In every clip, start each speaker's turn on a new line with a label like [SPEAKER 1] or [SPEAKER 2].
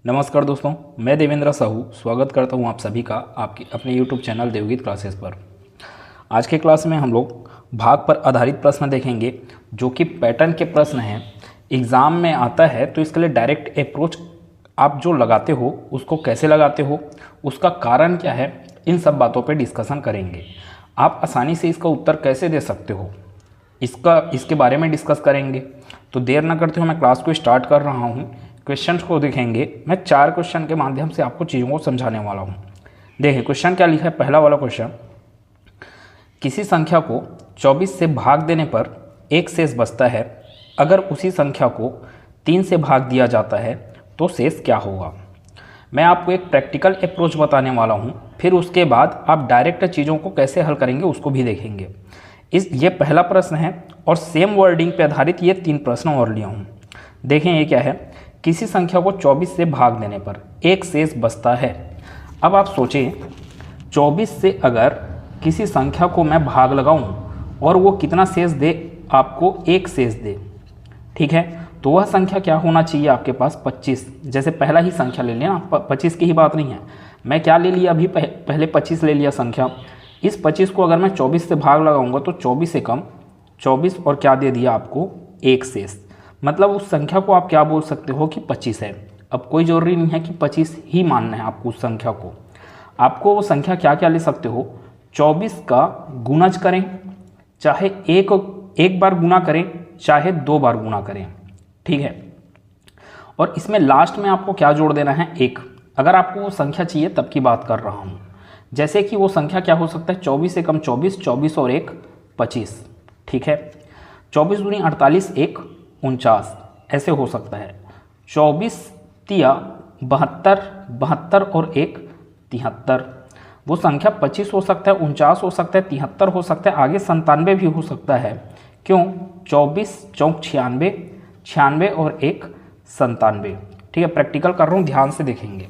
[SPEAKER 1] नमस्कार दोस्तों, मैं देवेंद्र साहू स्वागत करता हूं आप सभी का आपके अपने YouTube चैनल देवगीत क्लासेस पर। आज के क्लास में हम लोग भाग पर आधारित प्रश्न देखेंगे जो कि पैटर्न के प्रश्न हैं। एग्ज़ाम में आता है तो इसके लिए डायरेक्ट अप्रोच आप जो लगाते हो उसको कैसे लगाते हो, उसका कारण क्या है, इन सब बातों पर डिस्कशन करेंगे। आप आसानी से इसका उत्तर कैसे दे सकते हो इसके बारे में डिस्कस करेंगे। तो देर न करते हुए मैं क्लास को स्टार्ट कर रहा हूँ। क्वेश्चंस को देखेंगे। मैं 4 क्वेश्चन के माध्यम से आपको चीज़ों को समझाने वाला हूँ। देखिए क्वेश्चन क्या लिखा है। पहला वाला क्वेश्चन, किसी संख्या को 24 से भाग देने पर एक शेष बचता है। अगर उसी संख्या को 3 से भाग दिया जाता है तो शेष क्या होगा। मैं आपको एक प्रैक्टिकल अप्रोच बताने वाला हूँ, फिर उसके बाद आप डायरेक्ट चीज़ों को कैसे हल करेंगे उसको भी देखेंगे। ये पहला प्रश्न है और सेम वर्डिंग पे आधारित ये 3 प्रश्न और लिया हूँ। देखें ये क्या है। किसी संख्या को 24 से भाग देने पर एक शेष बचता है। अब आप सोचें 24 से अगर किसी संख्या को मैं भाग लगाऊं और वो कितना शेष दे, आपको एक शेष दे, ठीक है, तो वह संख्या क्या होना चाहिए आपके पास 25। जैसे पहला ही संख्या ले लिया, 25 की ही बात नहीं है। मैं क्या ले लिया अभी, पहले 25 ले लिया संख्या। इस 25 को अगर मैं 24 से भाग लगाऊंगा तो 24 से कम 24 और क्या दे दिया आपको, एक शेष। मतलब उस संख्या को आप क्या बोल सकते हो कि 25 है। अब कोई ज़रूरी नहीं है कि 25 ही मानना है आपको उस संख्या को। आपको वो संख्या क्या क्या ले सकते हो, 24 का गुणज करें, चाहे एक बार गुना करें, चाहे 2 बार गुना करें, ठीक है। और इसमें लास्ट में आपको क्या जोड़ देना है, 1। अगर आपको वो संख्या चाहिए तब की बात कर रहा हूँ। जैसे कि वो संख्या क्या हो सकता है, 24 से कम 24, 24 और 1 25, ठीक है। 24 दूनी 48, 1 49, ऐसे हो सकता है। 24 तिया 72, 72 और 1 73। वो संख्या 25 हो सकता है, 49 हो सकता है, 73 हो सकता है, आगे 97 भी हो सकता है। क्यों, 24 चौक 96, 96 और 1 97, ठीक है। प्रैक्टिकल कर रहा हूँ, ध्यान से देखेंगे।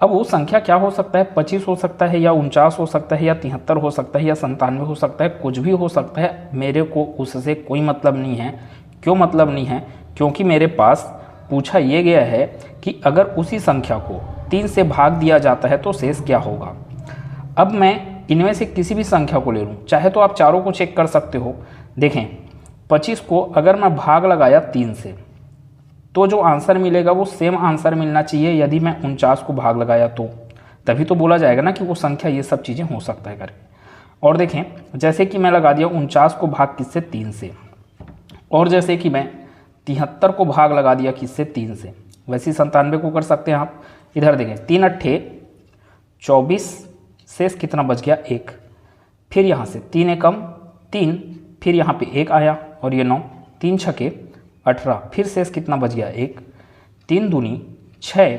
[SPEAKER 1] अब वो संख्या क्या हो सकता है, 25 हो सकता है, या 49 हो सकता है, या 73 हो सकता है, या 97 हो सकता है, कुछ भी हो सकता है। मेरे को उससे कोई मतलब नहीं है। क्यों मतलब नहीं है, क्योंकि मेरे पास पूछा ये गया है कि अगर उसी संख्या को 3 से भाग दिया जाता है तो शेष क्या होगा। अब मैं इनमें से किसी भी संख्या को ले लूँ, चाहे तो आप चारों को चेक कर सकते हो। देखें 25 को अगर मैं भाग लगाया 3 से तो जो आंसर मिलेगा वो सेम आंसर मिलना चाहिए यदि मैं 49 को भाग लगाया तो, तभी तो बोला जाएगा ना कि वो संख्या ये सब चीज़ें हो सकता है करके। और देखें जैसे कि मैं लगा दिया 49 को भाग किससे, 3 से, और जैसे कि मैं 73 को भाग लगा दिया किससे, 3 से, वैसे ही 97 को कर सकते हैं आप। इधर देखें 3 अट्ठे 24, शेष कितना बच गया, 1। फिर यहाँ से 3 एकम 3, फिर यहाँ पे 1 आया और ये 9, 3 छके 18, फिर शेष कितना बच गया, 1। 3 दूनी 6,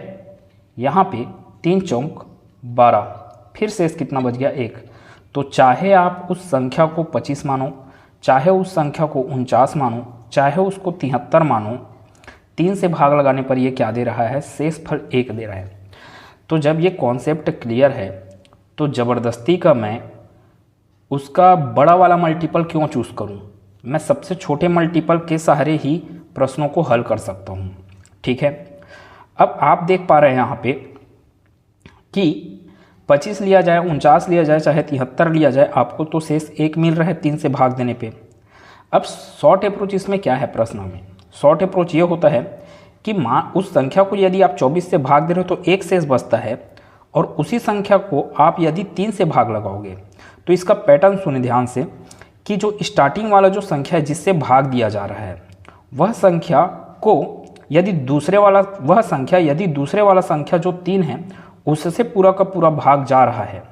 [SPEAKER 1] यहाँ पे 3 चौक 12, फिर शेष कितना बच गया, 1। तो चाहे आप उस संख्या को 25 मानो, चाहे उस संख्या को 49 मानो, चाहे उसको 73 मानो, 3 से भाग लगाने पर ये क्या दे रहा है, शेष फल 1 दे रहा है। तो जब ये कॉन्सेप्ट क्लियर है तो ज़बरदस्ती का मैं उसका बड़ा वाला मल्टीपल क्यों चूज़ करूं। मैं सबसे छोटे मल्टीपल के सहारे ही प्रश्नों को हल कर सकता हूं, ठीक है। अब आप देख पा रहे हैं यहाँ पे कि 25 लिया जाए, 49 लिया जाए, चाहे 73 लिया जाए, आपको तो शेष 1 मिल रहा है 3 से भाग देने पे। अब शॉर्ट अप्रोच इसमें क्या है, प्रश्न में शॉर्ट अप्रोच ये होता है कि उस संख्या को यदि आप 24 से भाग दे रहे हो तो एक शेष बचता है, और उसी संख्या को आप यदि 3 से भाग लगाओगे तो इसका पैटर्न सुने ध्यान से कि जो स्टार्टिंग वाला जो संख्या है जिससे भाग दिया जा रहा है वह संख्या को यदि दूसरे वाला संख्या जो 3 है उससे पूरा का पूरा भाग जा रहा है,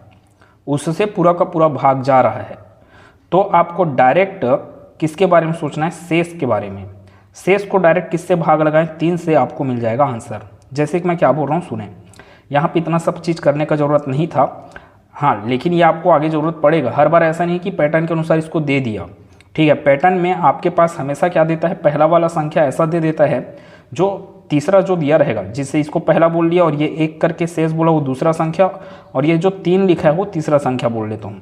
[SPEAKER 1] उससे पूरा का पूरा भाग जा रहा है, तो आपको डायरेक्ट किसके बारे में सोचना है, शेष के बारे में। शेष को डायरेक्ट किससे भाग लगाएं, 3 से, आपको मिल जाएगा आंसर। जैसे कि मैं क्या बोल रहा हूँ सुने, यहाँ पे इतना सब चीज़ करने का ज़रूरत नहीं था, हाँ, लेकिन ये आपको आगे ज़रूरत पड़ेगा। हर बार ऐसा नहीं कि पैटर्न के अनुसार इसको दे दिया, ठीक है। पैटर्न में आपके पास हमेशा क्या देता है, पहला वाला संख्या ऐसा दे देता है, जो तीसरा जो दिया रहेगा, जिससे इसको पहला बोल लिया और ये 1 करके शेष बोला वो दूसरा संख्या, और ये जो 3 लिखा है वो तीसरा संख्या बोल लेता हूँ।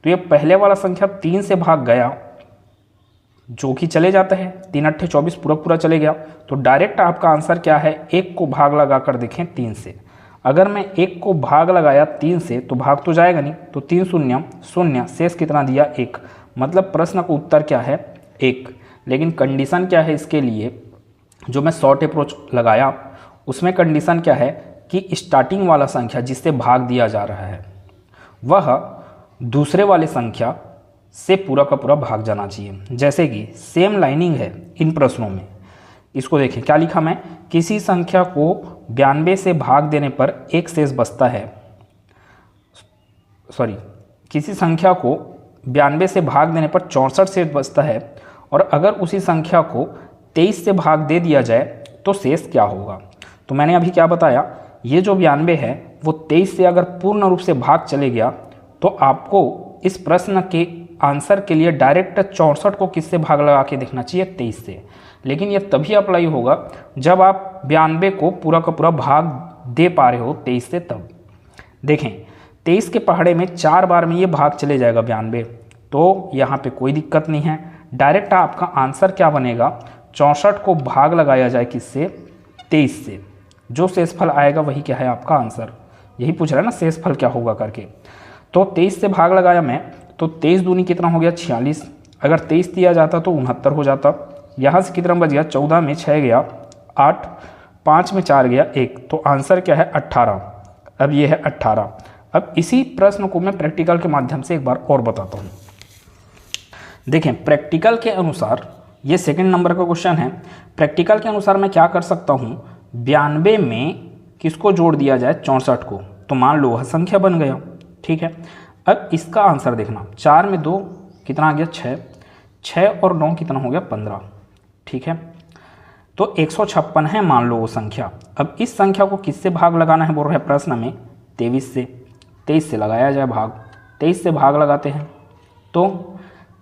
[SPEAKER 1] तो ये पहले वाला संख्या 3 से भाग गया, जो कि चले जाता है, 3 अट्ठे 24 पूरा पूरा चले गया। तो डायरेक्ट आपका आंसर क्या है, 1 को भाग लगा कर देखें 3 से। अगर मैं 1 को भाग लगाया 3 से तो भाग तो जाएगा नहीं, तो 3 शून्य शून्य, शेष कितना दिया 1, मतलब प्रश्न का उत्तर क्या है 1। लेकिन कंडीशन क्या है इसके लिए, जो मैं शॉर्ट अप्रोच लगाया उसमें कंडीशन क्या है कि स्टार्टिंग वाला संख्या जिससे भाग दिया जा रहा है वह दूसरे वाले संख्या से पूरा का पूरा भाग जाना चाहिए। जैसे कि सेम लाइनिंग है इन प्रश्नों में, इसको देखें क्या लिखा मैं, किसी संख्या को 92 से भाग देने पर एक शेष बचता है, किसी संख्या को 92 से भाग देने पर 64 शेष बचता है, और अगर उसी संख्या को 23 से भाग दे दिया जाए तो शेष क्या होगा। तो मैंने अभी क्या बताया, ये जो 92 है वो 23 से अगर पूर्ण रूप से भाग चले गया तो आपको इस प्रश्न के आंसर के लिए डायरेक्ट 64 को किससे भाग लगा के देखना चाहिए, 23 से। लेकिन ये तभी अप्लाई होगा जब आप 92 को पूरा का पूरा भाग दे पा रहे हो 23 से। तब देखें 23 के पहाड़े में 4 बार में ये भाग चले जाएगा 92, तो यहाँ पे कोई दिक्कत नहीं है। डायरेक्ट आपका आंसर क्या बनेगा, 64 को भाग लगाया जाए किससे, 23 से, जो शेषफल आएगा वही क्या है आपका आंसर। यही पूछ रहा है ना शेषफल क्या होगा करके। तो 23 से भाग लगाया मैं, तो 23 दूनी कितना हो गया 46, अगर 23 दिया जाता तो 69 हो जाता। यहाँ से कितना बच गया, 14 में 6 गया 8, 5 में 4 गया 1, तो आंसर क्या है 18। अब ये है 18। अब इसी प्रश्न को मैं प्रैक्टिकल के माध्यम से एक बार और बताता हूँ। देखें प्रैक्टिकल के अनुसार ये सेकंड नंबर का क्वेश्चन है। प्रैक्टिकल के अनुसार मैं क्या कर सकता हूँ, 92 में किसको जोड़ दिया जाए 64 को, तो मान लो वह संख्या बन गया, ठीक है। अब इसका आंसर देखना, 4 में 2 कितना आ गया 6, 6 और 9 कितना हो गया 15, ठीक है। तो 156 है मान लो वो संख्या। अब इस संख्या को किससे भाग लगाना है बोल रहे हैं प्रश्न में, 23 से। 23 से लगाया जाए भाग, 23 से भाग लगाते हैं तो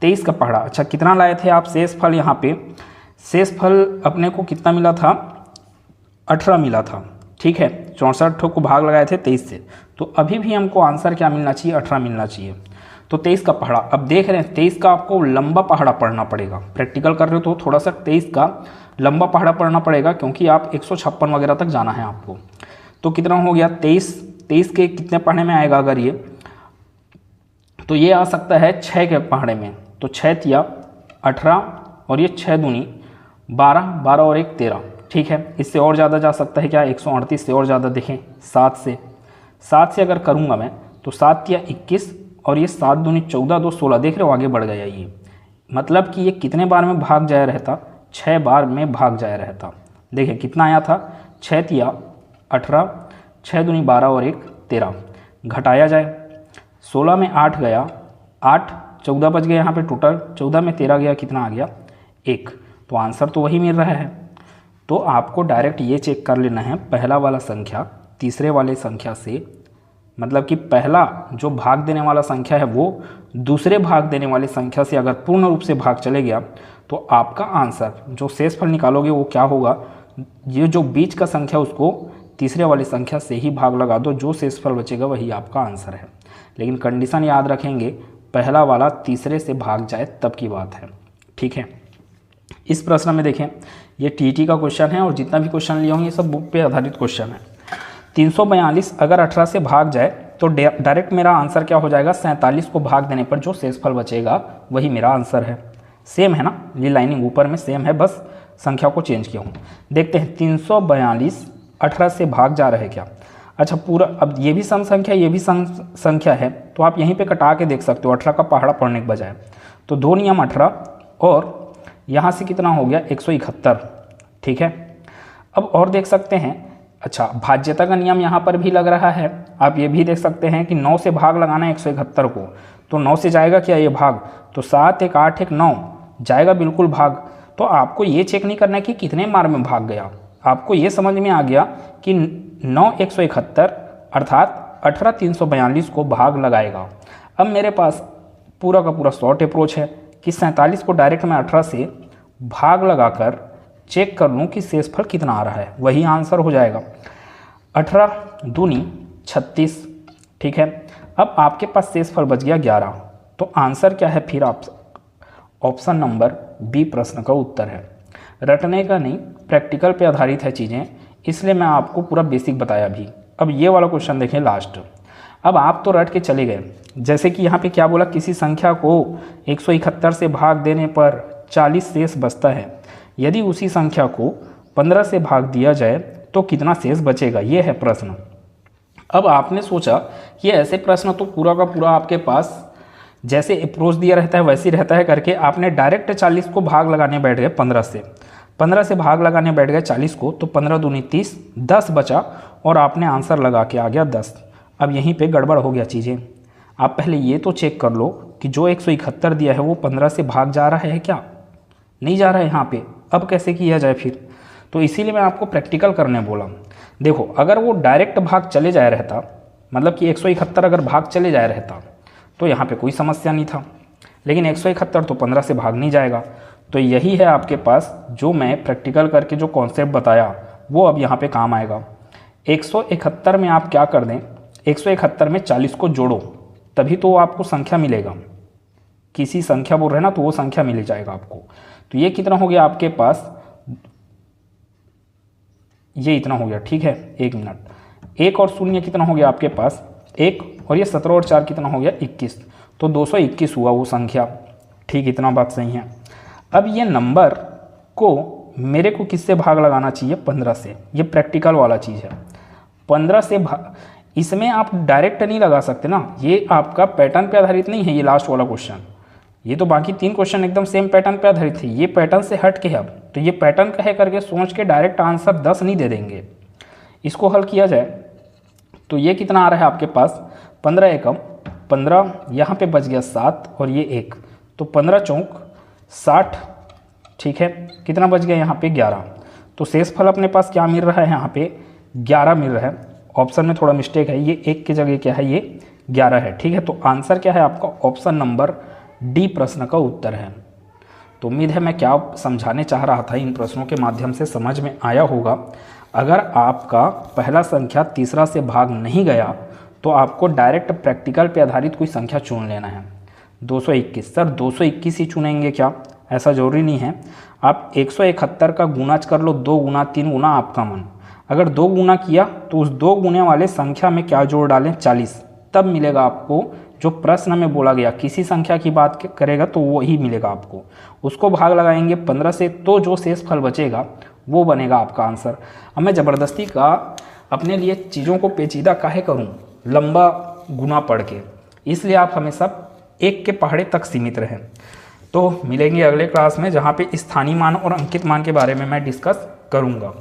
[SPEAKER 1] 23 का पहाड़ा, अच्छा कितना लाए थे आप शेषफल, यहाँ पे शेषफल अपने को कितना मिला था 18 मिला था, ठीक है। 64 को भाग लगाए थे 23 से, तो अभी भी हमको आंसर क्या मिलना चाहिए 18 मिलना चाहिए। तो 23 का पहाड़ा, अब देख रहे हैं 23 का आपको लंबा पहाड़ा पढ़ना पड़ेगा, प्रैक्टिकल कर रहे हो तो थोड़ा सा 23 का लंबा पहाड़ा पढ़ना पड़ेगा, क्योंकि आप 156 वगैरह तक जाना है आपको। तो कितना हो गया 23 के कितने पढ़ने में आएगा अगर ये, तो ये आ सकता है 6 के पहाड़े में, तो 6 तिया 18 और ये 6 दूनी 12, 12 और 1 13, ठीक है। इससे और ज़्यादा जा सकता है क्या, 138 से और ज़्यादा देखें 7 से अगर करूँगा मैं तो 7 तिया 21 और ये 7 दूनी 14, 2 16, देख रहे हो आगे बढ़ गया ये, मतलब कि ये कितने बार में भाग जाया रहता, 6 बार में भाग जाया रहता। देखिए कितना आया था, 6 तिया 18, 6 दूनी 12 और 1 13, घटाया जाए 16 में 8 गया 8, 14 बच गया यहाँ पे टोटल, 14 में 13 गया कितना आ गया 1, तो आंसर तो वही मिल रहा है। तो आपको डायरेक्ट ये चेक कर लेना है पहला वाला संख्या तीसरे वाले संख्या से, मतलब कि पहला जो भाग देने वाला संख्या है वो दूसरे भाग देने वाली संख्या से अगर पूर्ण रूप से भाग चले गया तो आपका आंसर जो शेषफल निकालोगे वो क्या होगा, ये जो बीच का संख्या उसको तीसरे वाली संख्या से ही भाग लगा दो, जो शेषफल बचेगा वही आपका आंसर है। लेकिन कंडीशन याद रखेंगे, पहला वाला तीसरे से भाग जाए तब की बात है, ठीक है। इस प्रश्न में देखें ये टीटी का क्वेश्चन है और जितना भी क्वेश्चन लिए होंगे ये सब बुक पे आधारित क्वेश्चन है। 342 अगर 18 से भाग जाए तो डायरेक्ट मेरा आंसर क्या हो जाएगा, 47 को भाग देने पर जो शेषफल बचेगा वही मेरा आंसर है। सेम है ना, ये लाइनिंग ऊपर में सेम है, बस संख्या को चेंज किया हूँ। देखते हैं 342 18 से भाग जा रहे क्या, अच्छा पूरा, अब ये भी सम संख्या ये भी सम संख्या है, तो आप यहीं पे कटा के देख सकते हो 18 का पहाड़ा पढ़ने के बजाय। तो 2 नियम 18 और यहाँ से कितना हो गया 171, ठीक है। अब और देख सकते हैं, अच्छा भाज्यता का नियम यहाँ पर भी लग रहा है, आप ये भी देख सकते हैं कि 9 से भाग लगाना है 171 को, तो 9 से जाएगा क्या ये भाग, तो 7 1 8 1 9 जाएगा बिल्कुल भाग। तो आपको ये चेक नहीं करना है कि कितने बार में भाग गया, आपको ये समझ में आ गया कि 9 171 अर्थात 18 342 को भाग लगाएगा। अब मेरे पास पूरा का पूरा शॉर्ट अप्रोच है कि 47 को डायरेक्ट मैं 18 से भाग लगाकर चेक कर लूँ कि शेषफल कितना आ रहा है, वही आंसर हो जाएगा। 18 दूनी 36, ठीक है। अब आपके पास शेषफल बच गया 11, तो आंसर क्या है फिर आप ऑप्शन नंबर बी प्रश्न का उत्तर है। रटने का नहीं, प्रैक्टिकल पे आधारित है चीज़ें, इसलिए मैं आपको पूरा बेसिक बताया भी। अब ये वाला क्वेश्चन देखें लास्ट। अब आप तो रट के चले गए, जैसे कि यहाँ पे क्या बोला, किसी संख्या को 171 से भाग देने पर 40 शेष बचता है, यदि उसी संख्या को 15 से भाग दिया जाए तो कितना शेष बचेगा, ये है प्रश्न। अब आपने सोचा कि ऐसे प्रश्न तो पूरा का पूरा आपके पास जैसे अप्रोच दिया रहता है वैसे ही रहता है करके आपने डायरेक्ट 40 को भाग लगाने बैठ गए 15 से भाग लगाने बैठ गए 40 को, तो 15 दूनी 30, 10 बचा और आपने आंसर लगा के आ गया 10। अब यहीं पे गड़बड़ हो गया चीज़ें। आप पहले ये तो चेक कर लो कि जो 171 दिया है वो 15 से भाग जा रहा है क्या, नहीं जा रहा है यहाँ पे। अब कैसे किया जाए फिर, तो इसीलिए मैं आपको प्रैक्टिकल करने बोला। देखो अगर वो डायरेक्ट भाग चले जाए रहता, मतलब कि 171 अगर भाग चले जाए रहता तो यहाँ पे कोई समस्या नहीं था, लेकिन 171 तो 15 से भाग नहीं जाएगा। तो यही है आपके पास जो मैं प्रैक्टिकल करके जो कॉन्सेप्ट बताया वो अब यहाँ पे काम आएगा। 171 में आप क्या कर दें, 171 में 40 को जोड़ो तभी तो आपको संख्या मिलेगा। किसी संख्या बोल रहे हैं ना तो वो संख्या मिल जाएगा आपको। तो ये कितना हो गया आपके पास, ये इतना हो गया, ठीक है। 1 मिनट, 1 और 0 कितना हो गया आपके पास 1, और ये 17 और 4 कितना हो गया 21, तो 221 हुआ वो संख्या, ठीक, इतना बात सही है। अब ये नंबर को मेरे को किससे भाग लगाना चाहिए, 15 से। ये प्रैक्टिकल वाला चीज़ है, 15 से भाग। इसमें आप डायरेक्ट नहीं लगा सकते ना, ये आपका पैटर्न पे आधारित नहीं है ये लास्ट वाला क्वेश्चन। ये तो बाकी 3 क्वेश्चन एकदम सेम पैटर्न पे आधारित थे, ये पैटर्न से हट के है। अब तो ये पैटर्न का है करके सोच के डायरेक्ट आंसर 10 नहीं दे देंगे। इसको हल किया जाए तो ये कितना आ रहा है आपके पास, 15 एकम 15, यहाँ पे बच गया 7 और ये 1, तो 15 चौक 60, ठीक है। कितना बच गया यहाँ पे 11, तो शेष फल अपने पास क्या मिल रहा है यहाँ पे 11 मिल रहा है। ऑप्शन में थोड़ा मिस्टेक है, ये 1 की जगह क्या है, ये 11 है, ठीक है। तो आंसर क्या है आपका, ऑप्शन नंबर डी प्रश्न का उत्तर है। तो उम्मीद है मैं क्या समझाने चाह रहा था इन प्रश्नों के माध्यम से समझ में आया होगा। अगर आपका पहला संख्या तीसरा से भाग नहीं गया तो आपको डायरेक्ट प्रैक्टिकल पे आधारित कोई संख्या चुन लेना है। 221, सर 221 ही चुनेंगे क्या, ऐसा ज़रूरी नहीं है। आप 171 का गुना कर लो, 2 गुना 3 गुना आपका मन। अगर 2 गुना किया तो उस 2 गुने वाले संख्या में क्या जोड़ डालें, 40, तब मिलेगा आपको जो प्रश्न में बोला गया। किसी संख्या की बात करेगा तो वही मिलेगा आपको, उसको भाग लगाएंगे 15 से, तो जो शेष फल बचेगा वो बनेगा आपका आंसर। अब मैं ज़बरदस्ती का अपने लिए चीज़ों को पेचीदा काहे करूं, लंबा गुना पढ़ के, इसलिए आप हमेशा एक के पहाड़े तक सीमित रहें। तो मिलेंगे अगले क्लास में जहाँ पे स्थानीय मान और अंकित मान के बारे में मैं डिस्कस करूँगा।